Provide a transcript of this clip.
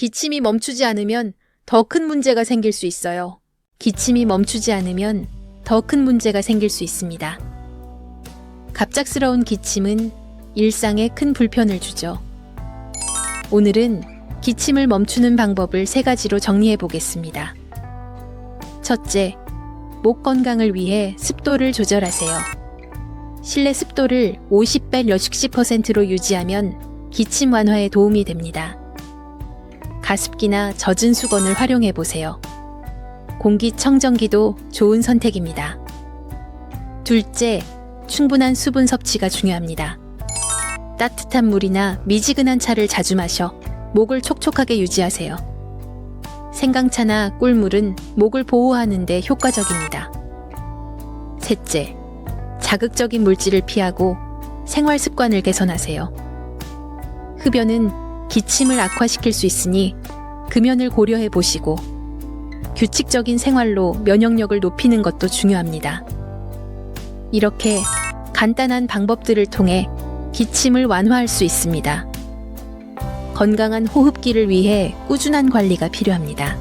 기침이 멈추지 않으면 더 큰 문제가 생길 수 있어요. 기침이 멈추지 않으면 더 큰 문제가 생길 수 있습니다. 갑작스러운 기침은 일상에 큰 불편을 주죠. 오늘은 기침을 멈추는 방법을 3가지로 정리해 보겠습니다. 첫째, 목 건강을 위해 습도를 조절하세요. 실내 습도를 50-60%로 유지하면 기침 완화에 도움이 됩니다. 가습기나 젖은 수건을 활용해 보세요. 공기청정기도 좋은 선택입니다. 둘째, 충분한 수분 섭취가 중요합니다. 따뜻한 물이나 미지근한 차를 자주 마셔 목을 촉촉하게 유지하세요. 생강차나 꿀물은 목을 보호하는 데 효과적입니다. 셋째, 자극적인 물질을 피하고 생활 습관을 개선하세요. 흡연은 기침을 악화시킬 수 있으니 금연을 고려해 보시고 규칙적인 생활로 면역력을 높이는 것도 중요합니다. 이렇게 간단한 방법들을 통해 기침을 완화할 수 있습니다. 건강한 호흡기를 위해 꾸준한 관리가 필요합니다.